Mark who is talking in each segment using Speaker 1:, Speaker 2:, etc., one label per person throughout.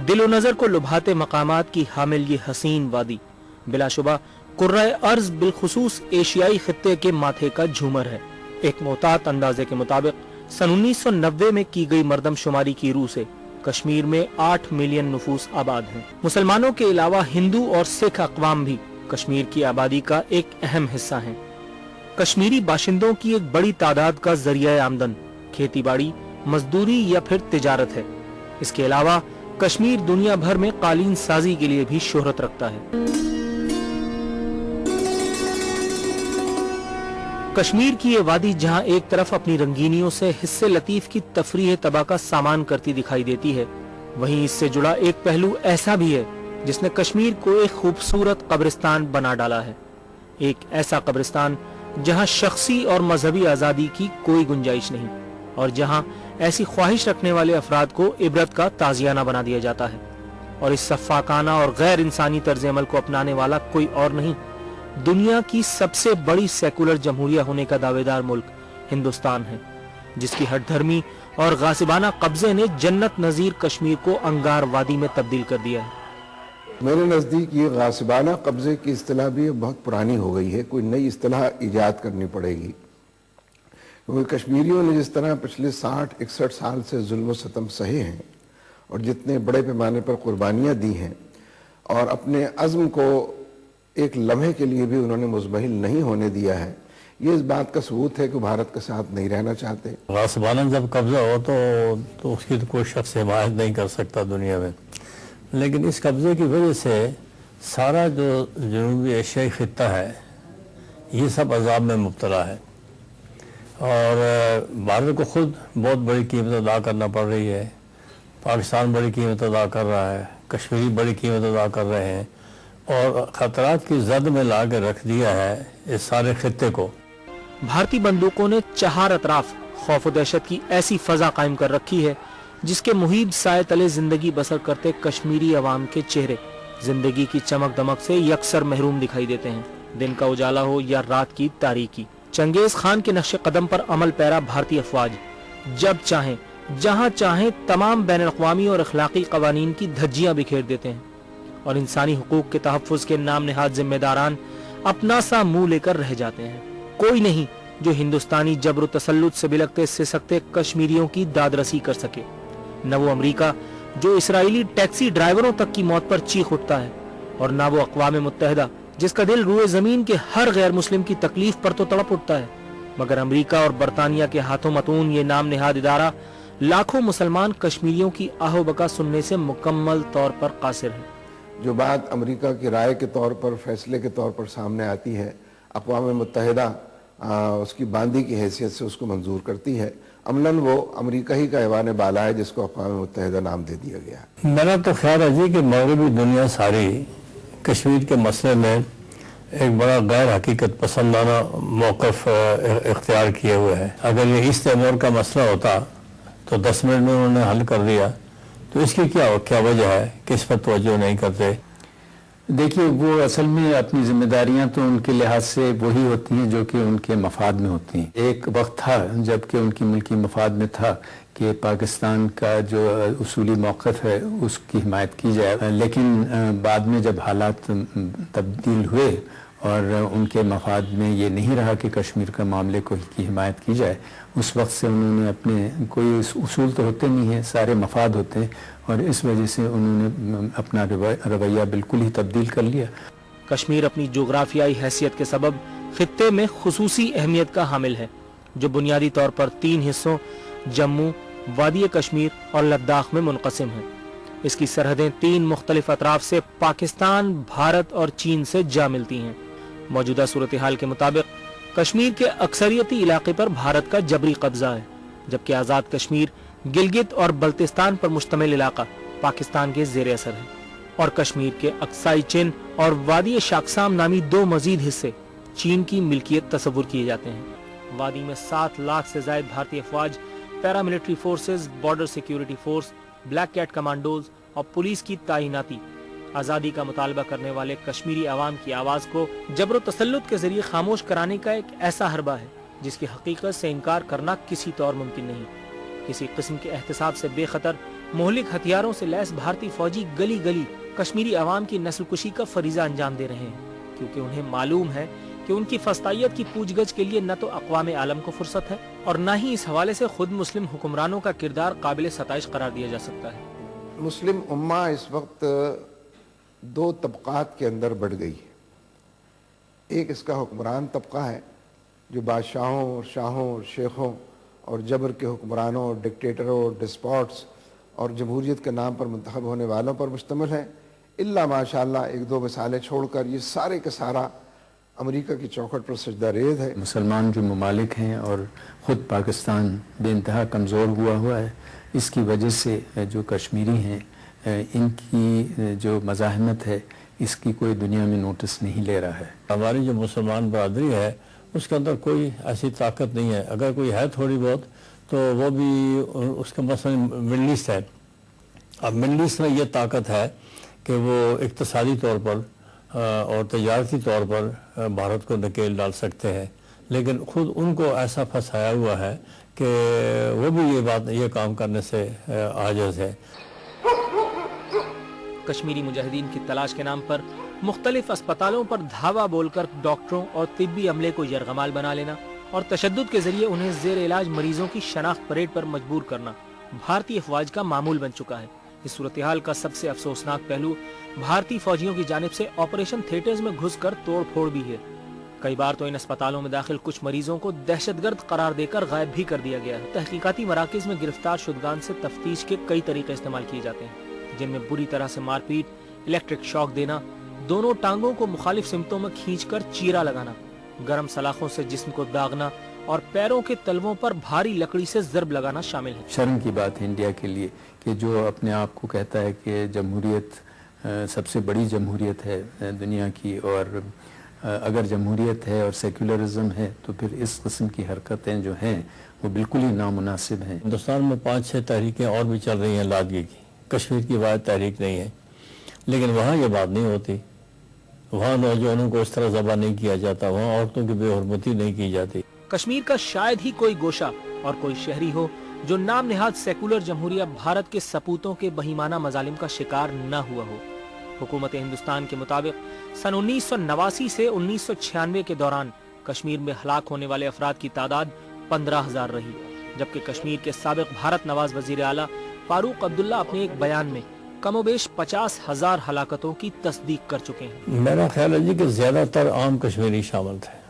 Speaker 1: दिल व नजर को लुभाते मकामात की हामिल ये हसीन वादी बिलाशुबा कुर्राए अर्ज बिलखुसूस एशियाई खित्ते के माथे का झूमर है। एक मोहतात अंदाजे के मुताबिक सन 1990 में की गई मरदमशुमारी की रूह से कश्मीर में 8 मिलियन नफूस आबाद हैं। मुसलमानों के अलावा हिंदू और सिख अक़वाम भी कश्मीर की आबादी का एक अहम हिस्सा हैं। कश्मीरी बाशिंदों की एक बड़ी तादाद का जरिया आमदन खेती बाड़ी, मजदूरी या फिर तिजारत है। इसके अलावा कश्मीर दुनिया भर में कालीन साजी के लिए भी शोहरत रखता है। कश्मीर की ये वादी जहां एक तरफ अपनी रंगीनियों से हिस्से लतीफ की तफरीह तबाह का सामान करती दिखाई देती है, वहीं इससे जुड़ा एक पहलू ऐसा भी है जिसने कश्मीर को एक खूबसूरत कब्रिस्तान बना डाला है। एक ऐसा कब्रिस्तान जहां शख्सी और मजहबी आजादी की कोई गुंजाइश नहीं और जहां ऐसी ख्वाहिश रखने वाले अफराद को इबरत का ताजियाना बना दिया जाता है। और इस सफ़ाकाना और गैर इंसानी तर्ज अमल को अपनाने वाला कोई और नहीं, दुनिया की सबसे बड़ी सेकुलर जमहूरिया होने का दावेदार मुल्क हिंदुस्तान है, जिसकी हठधर्मी और गासिबाना कब्जे ने जन्नत नजीर कश्मीर को अंगार वादी में तब्दील कर दिया है।
Speaker 2: मेरे नज़दीक ये गासिबाना कब्जे की इस्तिलाह भी बहुत पुरानी हो गई है, कोई नई इस्तिलाह ईजाद करनी पड़ेगी। क्योंकि कश्मीरियों ने जिस तरह पिछले 60-61 साल से जुल्म सतम सहे हैं और जितने बड़े पैमाने पर कुर्बानियाँ दी हैं और अपने अज़्म को एक लम्हे के लिए भी उन्होंने मुज़महिल नहीं होने दिया है, ये इस बात का सबूत है कि भारत के साथ नहीं रहना चाहते।
Speaker 3: गासिबाना जब कब्जा हो तो उसकी तो कोई शख्स हिमायत नहीं कर सकता दुनिया में, लेकिन इस कब्जे की वजह से सारा जो जनूबी एशियाई खित्ता है ये सब अजाब में मुब्तला है और भारत को खुद बहुत बड़ी कीमत अदा करना पड़ रही है। पाकिस्तान बड़ी कीमत अदा कर रहा है, कश्मीरी बड़ी कीमत अदा कर रहे हैं और ख़तरात की जद में ला के रख दिया है इस सारे खित्ते को।
Speaker 1: भारतीय बंदूकों ने चार अतराफ खौफ और दहशत की ऐसी फजा कायम कर रखी है जिसके मुहीब साए तले जिंदगी बसर करते कश्मीरी अवाम के चेहरे जिंदगी की चमक दमक से यकसर महरूम दिखाई देते हैं। दिन का उजाला हो या रात की तारीकी, चंगेज खान के नक्शे कदम पर अमल पैरा भारतीय अफवाज जब चाहें जहां चाहें तमाम बैन अक़वामी और अखलाकी कवानीन की धज्जियां बिखेर देते हैं और इंसानी हुकूक के तहफ़्फ़ुज़ के नाम नेहाद जिम्मेदारान अपना सा मुंह लेकर रह जाते हैं। कोई नहीं जो हिंदुस्तानी जबर तसल्लुत से बिलखते सिसकते कश्मीरियों की दादरसी कर सके, न वो अमरीका जो इसराइली टैक्सी ड्राइवरों तक की मौत पर चीख उठता है और न वो अक़वाम मुत्तहिदा जिसका दिल रूए जमीन के हर गैर मुस्लिम की तकलीफ पर तो तड़प उठता है, मगर अमरीका और बरतानिया के हाथों मतून ये नाम नेहाद इदारा लाखों मुसलमान कश्मीरियों की आहो बका सुनने से मुकम्मल तौर पर कासिर है।
Speaker 2: जो बात अमेरिका की राय के तौर पर, फैसले के तौर पर सामने आती है, अक़वाम मुत्तहिदा उसकी बांदी की हैसियत से उसको मंजूर करती है। अमलन वो अमेरिका ही का ऐवान बाला है जिसको अक़वाम मुत्तहिदा नाम दे दिया गया।
Speaker 3: मेरा तो ख्याल है जी कि मगरबी दुनिया सारी कश्मीर के मसले में एक बड़ा गैर हकीकत पसंदाना मौक़िफ़ इख्तियार किए हुए है। अगर ये ईस्ट तिमोर का मसला होता तो 10 मिनट में उन्होंने हल कर दिया, तो इसकी क्या वजह है कि इस पर तवज्जो नहीं करते।
Speaker 4: देखिए, वो असल में अपनी जिम्मेदारियां तो उनके लिहाज से वही होती हैं जो कि उनके मफाद में होती हैं। एक वक्त था जबकि उनकी मुल्की मफाद में था कि पाकिस्तान का जो उसूली मौक़िफ़ है उसकी हिमायत की जाए, लेकिन बाद में जब हालात तब्दील हुए और उनके मफाद में ये नहीं रहा कि कश्मीर का मामले को की हिमायत की जाए, उस वक्त से उन्होंने अपने कोई उसूल तो होते नहीं हैं, सारे मफाद होते हैं और इस वजह से उन्होंने अपना रवैया बिल्कुल ही तब्दील कर लिया।
Speaker 1: कश्मीर अपनी जोग्राफियाई हैसियत के सबब खित्ते में खुसूसी अहमियत का हामिल है, जो बुनियादी तौर पर 3 हिस्सों जम्मू, वादी कश्मीर और लद्दाख में मुनक़सिम है। इसकी सरहदें 3 मुख्तलिफ अतराफ से पाकिस्तान, भारत और चीन से जा मिलती हैं। मौजूदा सूरत हाल के मुताबिक कश्मीर के अक्सरियती इलाके पर भारत का जबरी कब्जा है, जबकि आज़ाद कश्मीर, गिलगित और बल्तिस्तान पर मुश्तमिल इलाका पाकिस्तान के ज़ेर असर है और कश्मीर के अक्साई चिन और वादी शाकसाम नामी 2 मजीद हिस्से चीन की मिल्कियत तस्वुर किए जाते हैं। वादी में 7 लाख से ज़ायद भारतीय अफवाज, paramilitary forces, border security force, black cat commandos और पुलिस की तैनाती आज़ादी का मुतालबा करने वाले कश्मीरी अवाम की आवाज़ को जबर तसल्लुत के जरिए खामोश कराने का एक ऐसा हरबा है जिसकी हकीकत से इनकार करना किसी तौर मुमकिन नहीं। किसी किस्म के एहतसाब से बेखतर مہلک ہتھیاروں سے لیس بھارتی فوجی گلی گلی کشمیری عوام کی نسل کشی کا فریضہ انجام دے رہے ہیں، کیونکہ انہیں معلوم ہے کہ ان کی فسطائیت کی پوچھ گچھ کے لیے نہ تو اقوام عالم کو فرصت ہے اور نہ ہی اس حوالے سے خود مسلم حکمرانوں کا کردار قابل ستائش قرار دیا جا سکتا ہے۔
Speaker 2: مسلم امہ اس وقت دو طبقات کے اندر بڑھ گئی ہے۔ ایک اس کا حکمران طبقہ ہے جو بادشاہوں اور شاہوں اور شیخوں اور جبر کے حکمرانوں اور ڈکٹیٹروں اور ڈسپوٹس اور جمہوریت کے نام پر منتخب ہونے والوں پر مشتمل ہے، الا ماشاءاللہ ایک دو مثالیں چھوڑ کر یہ سارے کا سارا امریکہ کی چوکھٹ پر سجدہ ریز ہے۔
Speaker 4: مسلمان جو ممالک ہیں اور خود پاکستان بے انتہا کمزور ہوا ہے، اس کی وجہ سے جو کشمیری ہیں ان کی جو مزاحمت ہے اس کی کوئی دنیا میں نوٹس نہیں لے رہا ہے۔
Speaker 3: ہماری جو مسلمان برادری ہے اس کے اندر کوئی ایسی طاقت نہیں ہے، اگر کوئی ہے تھوڑی بہت تو وہ بھی اس کا مثلا مڈل ایسٹ ہے۔ اب مڈل ایسٹ میں یہ طاقت ہے کہ وہ اقتصادی طور پر اور تجارتی طور پر بھارت کو نکیل ڈال سکتے ہیں، لیکن خود ان کو ایسا پھنسایا ہوا ہے کہ وہ بھی یہ کام کرنے سے عاجز ہے۔
Speaker 1: کشمیری مجاہدین کی تلاش کے نام پر مختلف اسپتالوں پر دھاوا بول کر ڈاکٹروں اور طبی عملے کو یرغمال بنا لینا اور تشدد کے ذریعے انہیں زیر علاج مریضوں کی شناخت پریڈ پر مجبور کرنا بھارتی افواج کا معمول بن چکا ہے۔ اس صورتحال کا سب سے افسوسناک پہلو بھارتی فوجیوں کی جانب سے آپریشن تھیٹرز میں گھس کر توڑ پھوڑ بھی ہے۔ کئی بار تو ان اسپتالوں میں داخل کچھ مریضوں کو دہشت گرد قرار دے کر غائب بھی کر دیا گیا ہے۔ تحقیقاتی مراکز میں گرفتار شدگان سے تفتیش کے کئی طریقے استعمال کیے جاتے ہیں، جن میں بری طرح سے مار پیٹ، الیکٹرک شاک دینا، دونوں ٹانگوں کو مخالف سمتوں میں کھینچ کر چیرا لگانا، گرم سلاخوں سے جسم کو داغنا اور پیروں کے تلووں پر بھاری لکڑی سے ضرب لگانا شامل ہے۔
Speaker 4: شرم کی بات ہے انڈیا کے لیے کہ جو اپنے آپ کو کہتا ہے کہ جمہوریت سب سے بڑی جمہوریت ہے دنیا کی، اور اگر جمہوریت ہے اور سیکولرزم ہے تو پھر اس قسم کی حرکتیں جو ہیں وہ بالکل ہی نامناسب ہیں۔
Speaker 3: ہندوستان میں 5-6 تحریکیں اور بھی چل رہی ہیں لادگی کی، کشمیر کی واحد تحریک نہیں ہے، لیکن وہاں یہ بات نہیں ہوتی، وہاں نوجوانوں کو اس طرح ذبح نہیں کیا جاتا، وہاں عورتوں کی بے حرمتی نہیں کی جاتی۔
Speaker 1: کشمیر کا شاید ہی کوئی گوشہ اور کوئی شہری ہو جو نام نہاد سیکولر جمہوریہ بھارت کے سپوتوں کے بہیمانہ مظالم کا شکار نہ ہوا ہو۔ حکومت ہندوستان کے مطابق سن 1989 سے 1996 کے دوران کشمیر میں ہلاک ہونے والے افراد کی تعداد 15,000 رہی، جبکہ کشمیر کے سابق بھارت نواز وزیر اعلیٰ فاروق عبداللہ اپنے ایک بیان میں کم و بیش 50,000 ہلاکتوں کی تصدیق کر چکے ہیں۔
Speaker 3: میرا خیال ہے جی کہ زیادہ تر عام کشمیری شامل تھے،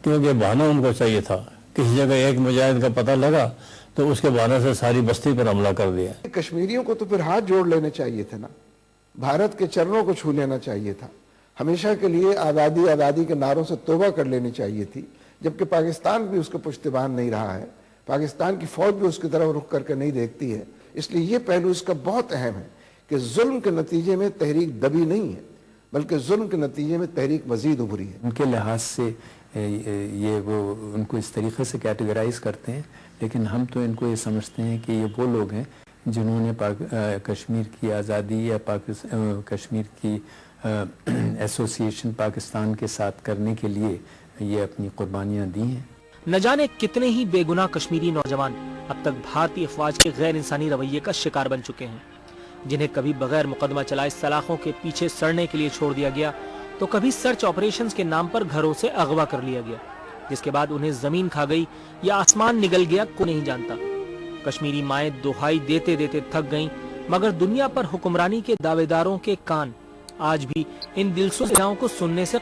Speaker 3: کیونکہ بہانہ ان کو چاہیے تھا، کسی جگہ ایک مجاہد کا پتہ لگا تو اس کے بہانے سے ساری بستی پر حملہ کر دیا۔
Speaker 2: کشمیریوں کو تو پھر ہاتھ جوڑ لینے چاہیے تھے نا، بھارت کے چرنوں کو چھو لینا چاہیے تھا، ہمیشہ کے لیے آزادی آزادی کے نعروں سے توبہ کر لینی چاہیے تھی، جبکہ پاکستان بھی اس کو پشتیبان نہیں رہا ہے، پاکستان کی فوج بھی اس کی طرف رخ کر کے نہیں دیکھتی ہے۔ اس لیے یہ پہلو اس کا بہت اہم ہے کہ ظلم کے نتیجے میں تحریک دبی نہیں ہے، بلکہ ظلم کے نتیجے میں تحریک مزید ابھری ہے۔
Speaker 4: ان کے لحاظ سے یہ وہ ان کو اس طریقے سے کیٹیگرائز کرتے ہیں، لیکن ہم تو ان کو یہ سمجھتے ہیں کہ یہ وہ لوگ ہیں جنہوں نے کشمیر کی آزادی یا کشمیر کی ایسوسیشن پاکستان کے ساتھ کرنے کے لیے یہ اپنی قربانیاں دی ہیں۔
Speaker 1: نہ جانے کتنے ہی بے گناہ کشمیری نوجوان اب تک بھارتی افواج کے غیر انسانی رویے کا شکار بن چکے ہیں، جنہیں کبھی بغیر مقدمہ چلائے سلاخوں کے پیچھے سڑنے کے لیے چھوڑ دیا گیا تو کبھی سرچ آپریشنز کے نام پر گھروں سے اغوا کر لیا گیا، جس کے بعد انہیں زمین کھا گئی یا آسمان نگل گیا کوئی نہیں جانتا۔ کشمیری مائیں دہائی دیتے دیتے تھک گئیں، مگر دنیا پر حکمرانی کے دعوے داروں کے کان آج بھی ان دلسوز کو سننے سے